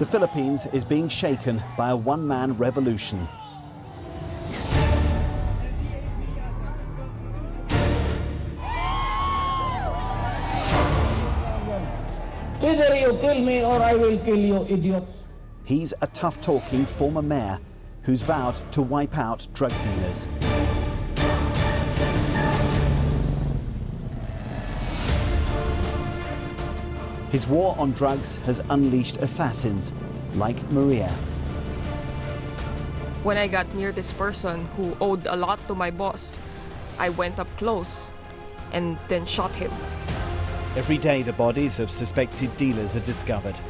The Philippines is being shaken by a one-man revolution. Either you kill me or I will kill you, idiots. He's a tough-talking former mayor who's vowed to wipe out drug dealers. His war on drugs has unleashed assassins like Maria. When I got near this person who owed a lot to my boss, I went up close and then shot him. Every day the bodies of suspected dealers are discovered.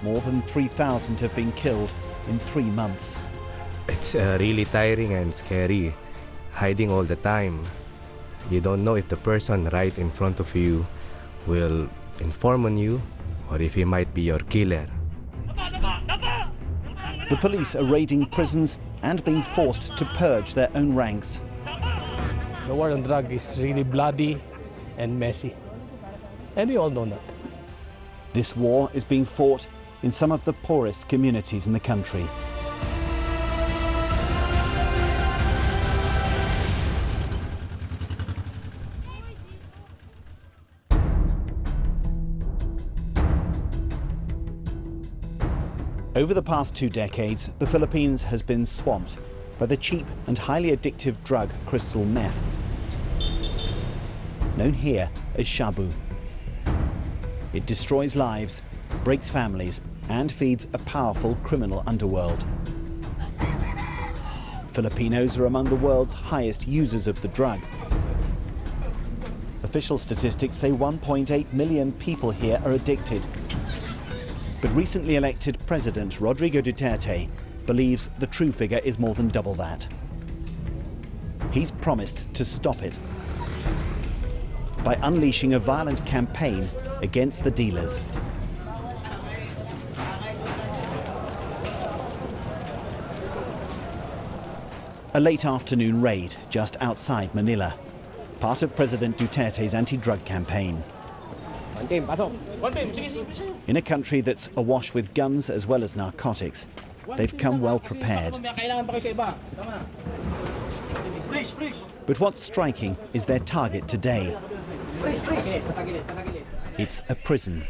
More than 3,000 have been killed in 3 months. It's really tiring and scary, hiding all the time. You don't know if the person right in front of you will inform on you or if he might be your killer. The police are raiding prisons and being forced to purge their own ranks. The war on drugs is really bloody and messy, and we all know that. This war is being fought in some of the poorest communities in the country. Over the past 2 decades, the Philippines has been swamped by the cheap and highly addictive drug crystal meth, known here as shabu. It destroys lives, breaks families, and feeds a powerful criminal underworld. Filipinos are among the world's highest users of the drug. Official statistics say 1.8 million people here are addicted. But recently elected President Rodrigo Duterte believes the true figure is more than double that. He's promised to stop it by unleashing a violent campaign against the dealers. A late afternoon raid just outside Manila, part of President Duterte's anti-drug campaign. In a country that's awash with guns as well as narcotics, they've come well prepared. But what's striking is their target today. It's a prison.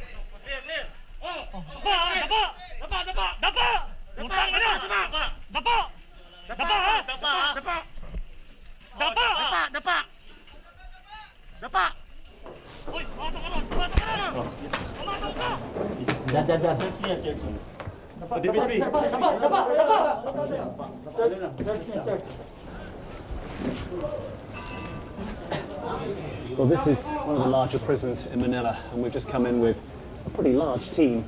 Well, this is one of the larger prisons in Manila, and we've just come in with a pretty large team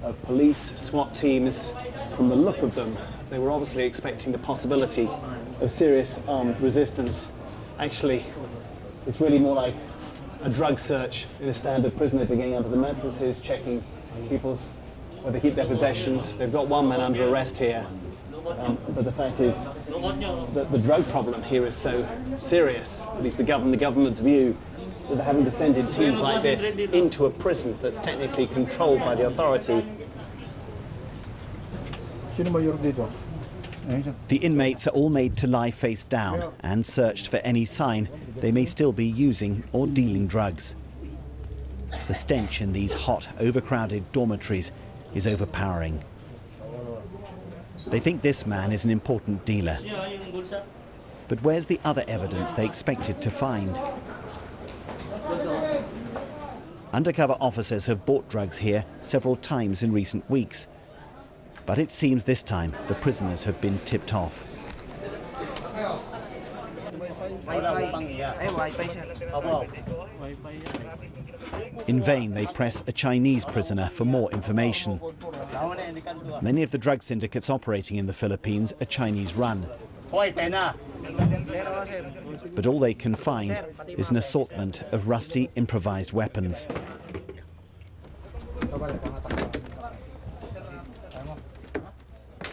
of police, SWAT teams. From the look of them, they were obviously expecting the possibility of serious armed resistance. Actually, it's really more like a drug search in a standard prison. They've been getting under the mattresses, checking people's where they keep their possessions. They've got one man under arrest here. But the fact is that the drug problem here is so serious, at least the government's view, that they're having to send in teams like this into a prison that's technically controlled by the authorities. The inmates are all made to lie face down and searched for any sign they may still be using or dealing drugs. The stench in these hot, overcrowded dormitories is overpowering. They think this man is an important dealer. But where's the other evidence they expected to find? Undercover officers have bought drugs here several times in recent weeks. But it seems this time the prisoners have been tipped off. In vain, they press a Chinese prisoner for more information. Many of the drug syndicates operating in the Philippines are Chinese-run. But all they can find is an assortment of rusty, improvised weapons.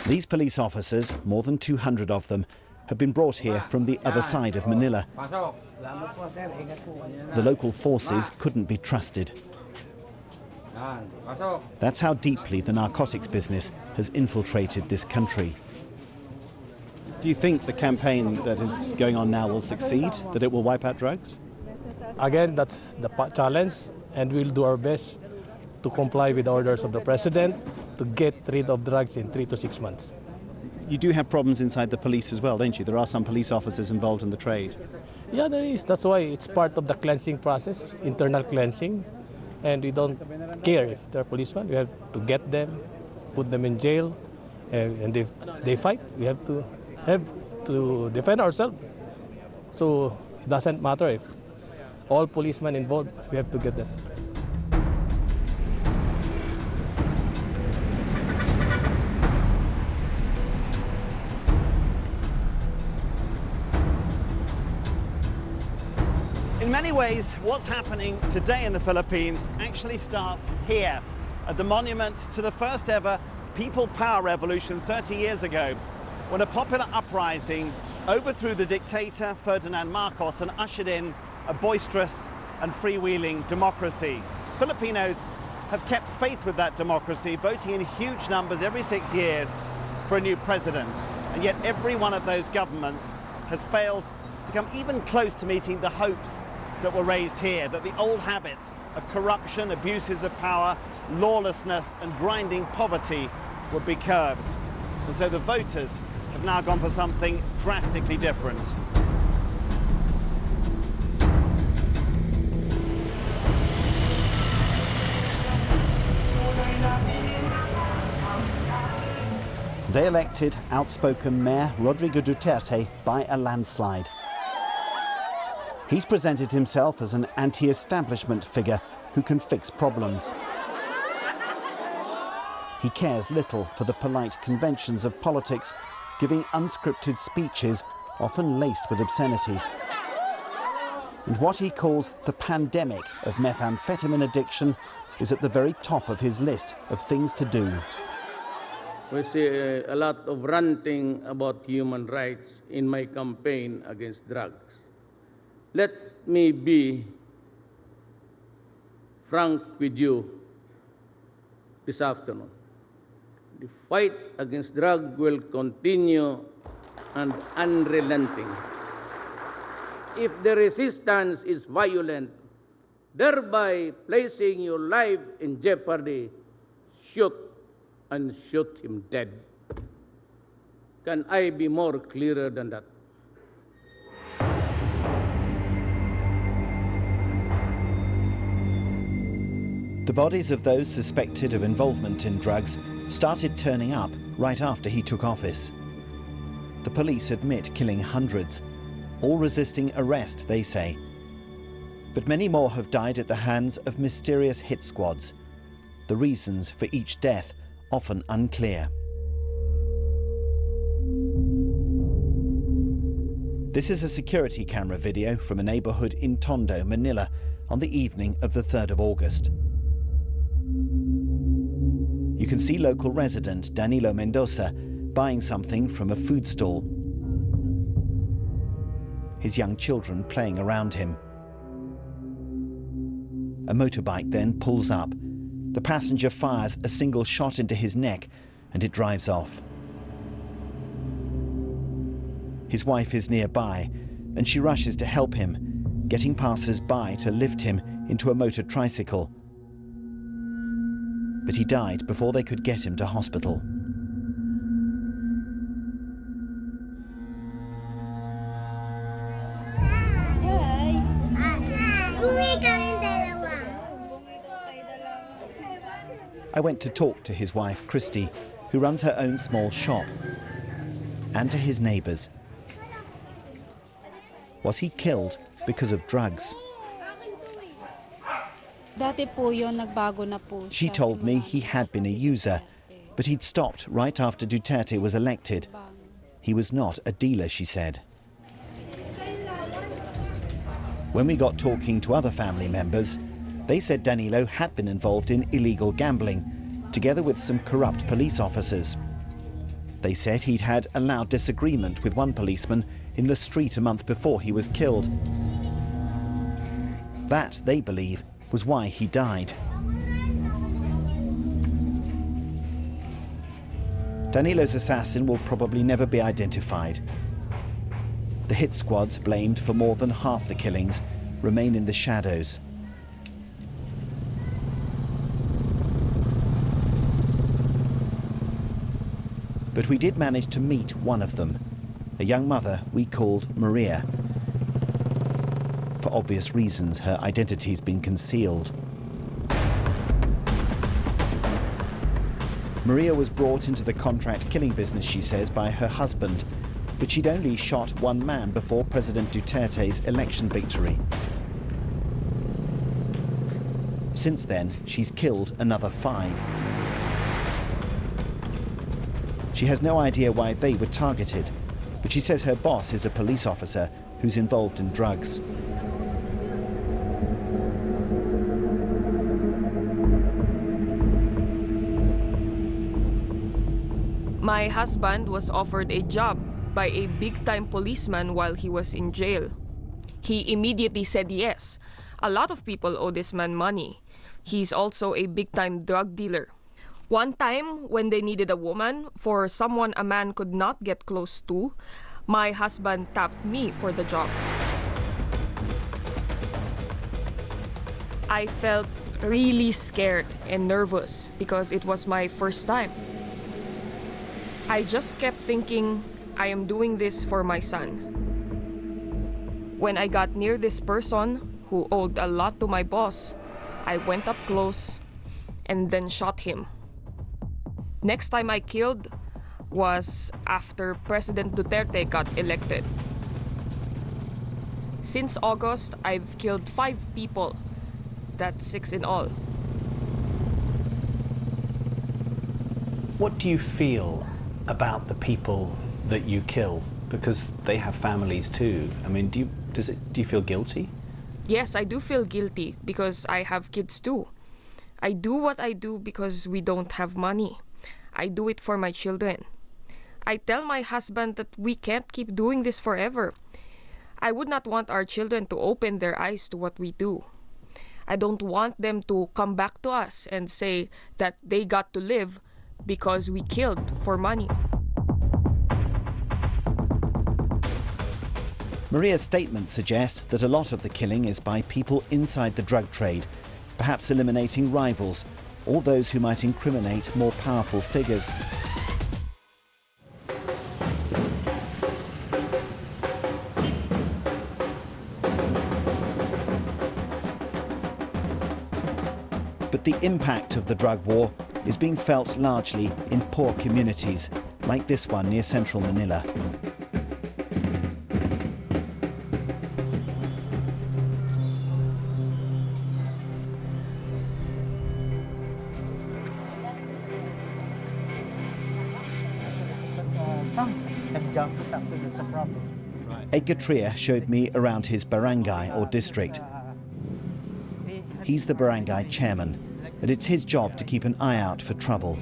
These police officers, more than 200 of them, have been brought here from the other side of Manila. The local forces couldn't be trusted. That's how deeply the narcotics business has infiltrated this country. Do you think the campaign that is going on now will succeed, that it will wipe out drugs? Again, that's the challenge, and we'll do our best to comply with the orders of the President to get rid of drugs in 3 to 6 months. You do have problems inside the police as well, don't you? There are some police officers involved in the trade. Yeah, there is. That's why it's part of the cleansing process, internal cleansing. And we don't care if they're policemen. We have to get them, put them in jail, and if they fight, we have to defend ourselves. So it doesn't matter if all policemen involved, we have to get them. In many ways, what's happening today in the Philippines actually starts here, at the monument to the first ever People Power Revolution 30 years ago, when a popular uprising overthrew the dictator Ferdinand Marcos and ushered in a boisterous and freewheeling democracy. Filipinos have kept faith with that democracy, voting in huge numbers every 6 years for a new president. And yet every one of those governments has failed to come even close to meeting the hopes that were raised here, that the old habits of corruption, abuses of power, lawlessness and grinding poverty would be curbed. And so the voters have now gone for something drastically different. They elected outspoken Mayor Rodrigo Duterte by a landslide. He's presented himself as an anti-establishment figure who can fix problems. He cares little for the polite conventions of politics, giving unscripted speeches often laced with obscenities. And what he calls the pandemic of methamphetamine addiction is at the very top of his list of things to do. We see a lot of ranting about human rights in my campaign against drugs. Let me be frank with you this afternoon. The fight against drugs will continue and unrelenting. If the resistance is violent, thereby placing your life in jeopardy, shoot and shoot him dead. Can I be more clearer than that? The bodies of those suspected of involvement in drugs started turning up right after he took office. The police admit killing hundreds, all resisting arrest, they say. But many more have died at the hands of mysterious hit squads. The reasons for each death often unclear. This is a security camera video from a neighborhood in Tondo, Manila, on the evening of the 3rd of August. You can see local resident Danilo Mendoza buying something from a food stall. His young children playing around him. A motorbike then pulls up. The passenger fires a single shot into his neck and it drives off. His wife is nearby and she rushes to help him, getting passers-by to lift him into a motor tricycle. But he died before they could get him to hospital. I went to talk to his wife, Christy, who runs her own small shop, and to his neighbours. Was he killed because of drugs? She told me he had been a user, but he'd stopped right after Duterte was elected. He was not a dealer, she said. When we got talking to other family members, they said Danilo had been involved in illegal gambling, together with some corrupt police officers. They said he'd had a loud disagreement with one policeman in the street a month before he was killed. That, they believe, was why he died. Danilo's assassin will probably never be identified. The hit squads blamed for more than half the killings remain in the shadows. But we did manage to meet one of them, a young mother we called Maria. For obvious reasons, her identity's been concealed. Maria was brought into the contract killing business, she says, by her husband, but she'd only shot one man before President Duterte's election victory. Since then, she's killed another 5. She has no idea why they were targeted, but she says her boss is a police officer who's involved in drugs. My husband was offered a job by a big-time policeman while he was in jail. He immediately said yes. A lot of people owe this man money. He's also a big-time drug dealer. One time, when they needed a woman for someone a man could not get close to, my husband tapped me for the job. I felt really scared and nervous because it was my first time. I just kept thinking, I am doing this for my son. When I got near this person who owed a lot to my boss, I went up close and then shot him. Next time I killed was after President Duterte got elected. Since August, I've killed 5 people. That's 6 in all. What do you feel about the people that you kill? Because they have families too. I mean, do you feel guilty? Yes, I do feel guilty because I have kids too. I do what I do because we don't have money. I do it for my children. I tell my husband that we can't keep doing this forever. I would not want our children to open their eyes to what we do. I don't want them to come back to us and say that they got to live because we killed for money. Maria's statements suggest that a lot of the killing is by people inside the drug trade, perhaps eliminating rivals or those who might incriminate more powerful figures. But the impact of the drug war is being felt largely in poor communities, like this one near central Manila. Edgar Tria showed me around his barangay or district. He's the barangay chairman, and it's his job to keep an eye out for trouble.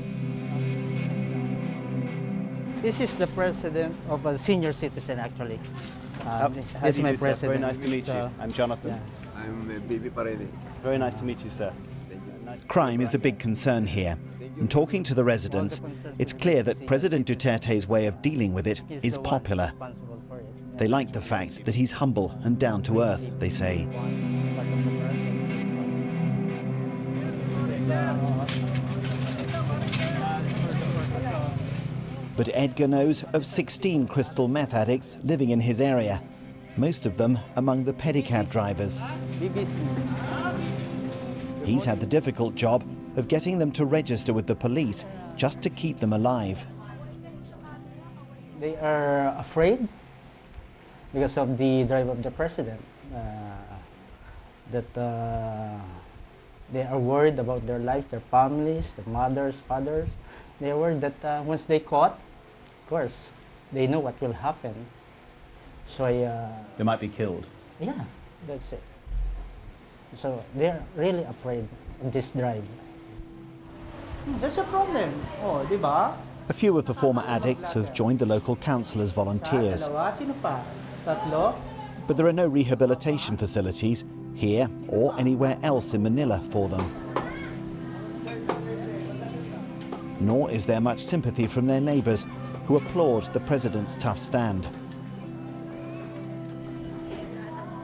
This is the president of a senior citizen, actually. This is my president. Very nice to meet you. I'm Jonathan. Yeah. I'm Bibi Parede. Very nice to meet you, sir. Crime is a big concern here. And talking to the residents, it's clear that President Duterte's way of dealing with it is popular. They like the fact that he's humble and down to earth, they say. But Edgar knows of 16 crystal meth addicts living in his area, most of them among the pedicab drivers. He's had the difficult job of getting them to register with the police just to keep them alive. They are afraid because of the drive of the president, that they are worried about their life, their families, their mothers, fathers. They are worried that once they caught, of course, they know what will happen. So They might be killed. yeah, that's it. So they are really afraid of this drive. That's a problem. Oh, di ba? A few of the former addicts have joined the local council as volunteers. Dalawa, sino pa? Tatlo? But there are no rehabilitation facilities here or anywhere else in Manila for them. nor is there much sympathy from their neighbours, who applaud the president's tough stand.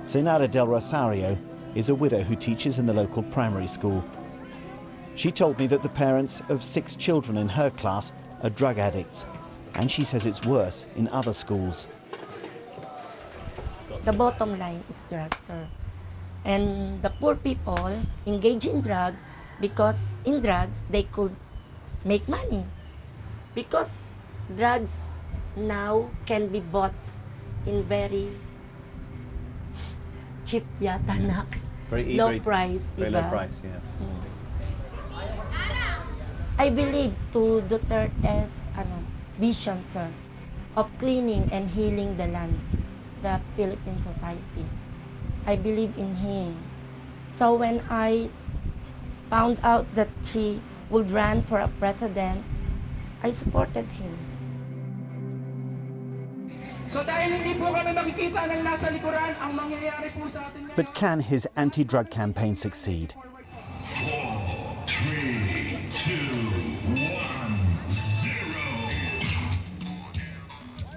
Zenara del Rosario is a widow who teaches in the local primary school. She told me that the parents of 6 children in her class are drug addicts, and she says it's worse in other schools. The bottom line is drugs, sir. And the poor people engage in drugs because in drugs they could make money. Because drugs now can be bought in very cheap yata na. Low price, very diba? low price, yeah. I believe to Duterte's vision, sir, of cleaning and healing the land, the Philippine society. I believe in him. So when I found out that he would run for a president, I supported him. So dahil hindi po kami makikita ng nasa likuran, ang mangyayari po sa atin. But can his anti-drug campaign succeed? 4, 3, 2, 1, 0.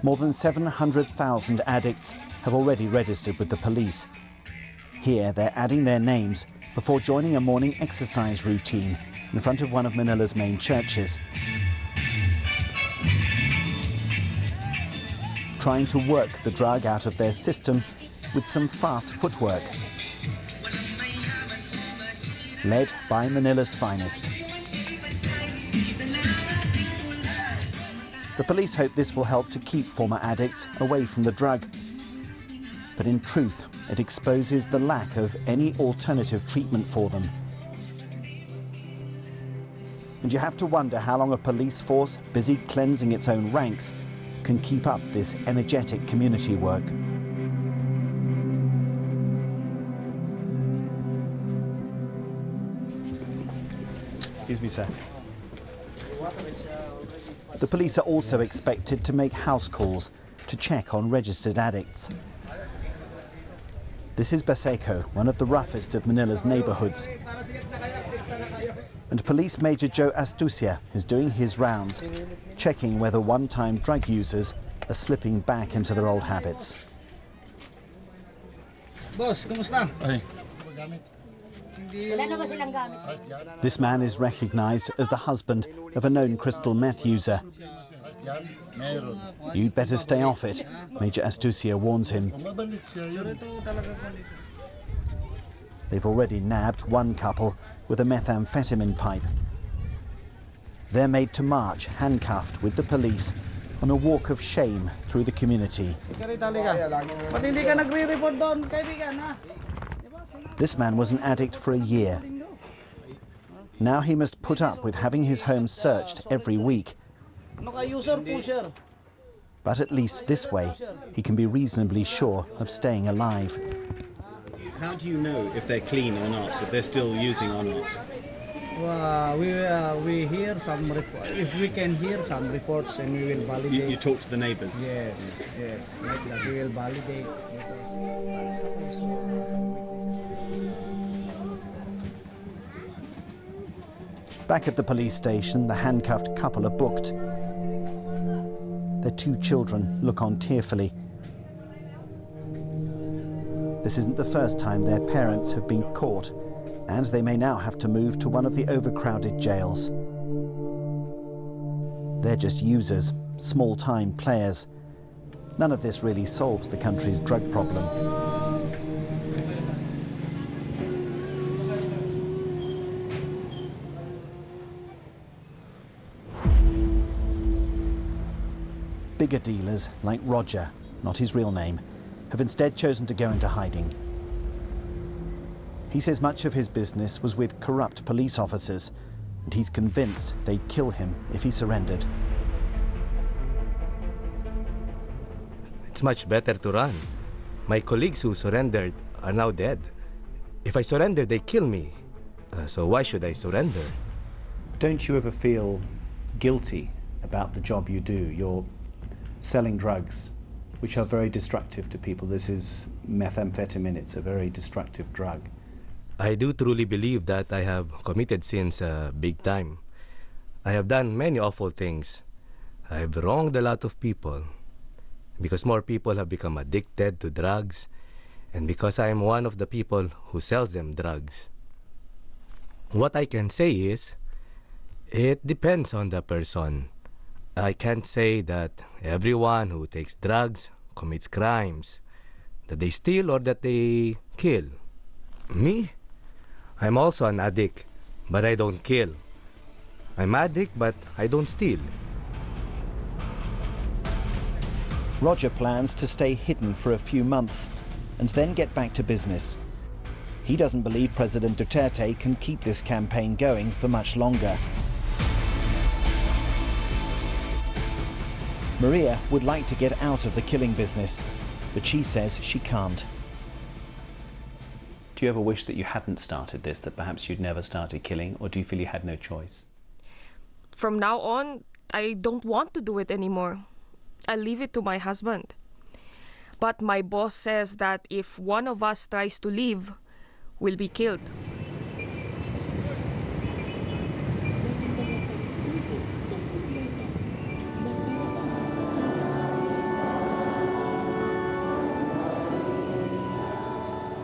More than 700,000 addicts have already registered with the police. Here, they're adding their names before joining a morning exercise routine in front of one of Manila's main churches. Trying to work the drug out of their system with some fast footwork. Led by Manila's finest. The police hope this will help to keep former addicts away from the drug. But in truth, it exposes the lack of any alternative treatment for them. And you have to wonder how long a police force busy cleansing its own ranks can keep up this energetic community work. Excuse me, sir. The police are also expected to make house calls to check on registered addicts. This is Baseco, one of the roughest of Manila's neighbourhoods. And Police Major Joe Astucia is doing his rounds, checking whether one-time drug users are slipping back into their old habits. Boss, kumusta? This man is recognised as the husband of a known crystal meth user. You'd better stay off it, Major Astucia warns him. They've already nabbed one couple with a methamphetamine pipe. They're made to march, handcuffed with the police, on a walk of shame through the community. This man was an addict for a year. Now he must put up with having his home searched every week. But at least this way, he can be reasonably sure of staying alive. How do you know if they're clean or not, if they're still using or not? We hear some reports. If we can hear some reports, and we will validate. You talk to the neighbours? Yes, yes. Like that, we will validate. Back at the police station, the handcuffed couple are booked. Their 2 children look on tearfully. This isn't the first time their parents have been caught, and they may now have to move to one of the overcrowded jails. They're just users, small-time players. None of this really solves the country's drug problem. Bigger dealers, like Roger, not his real name, have instead chosen to go into hiding. He says much of his business was with corrupt police officers, and he's convinced they'd kill him if he surrendered. It's much better to run. My colleagues who surrendered are now dead. If I surrender, they kill me. So why should I surrender? Don't you ever feel guilty about the job you do? You're selling drugs, which are very destructive to people. This is methamphetamine. It's a very destructive drug. I do truly believe that I have committed sins big time. I have done many awful things. I have wronged a lot of people because more people have become addicted to drugs and because I am one of the people who sells them drugs. What I can say is, it depends on the person. I can't say that everyone who takes drugs commits crimes, that they steal or that they kill. Me? I'm also an addict, but I don't kill. I'm addict, but I don't steal. Roger plans to stay hidden for a few months and then get back to business. He doesn't believe President Duterte can keep this campaign going for much longer. Maria would like to get out of the killing business, but she says she can't. Do you ever wish that you hadn't started this, that perhaps you'd never started killing, or do you feel you had no choice? From now on, I don't want to do it anymore. I leave it to my husband. But my boss says that if one of us tries to leave, we'll be killed.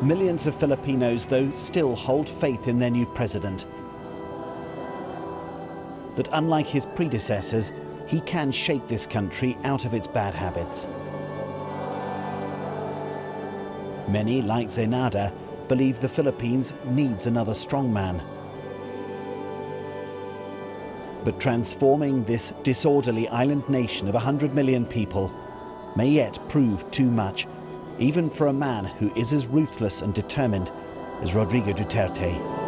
Millions of Filipinos, though, still hold faith in their new president. That unlike his predecessors, he can shake this country out of its bad habits. Many, like Zenada, believe the Philippines needs another strongman. But transforming this disorderly island nation of 100 million people may yet prove too much, even for a man who is as ruthless and determined as Rodrigo Duterte.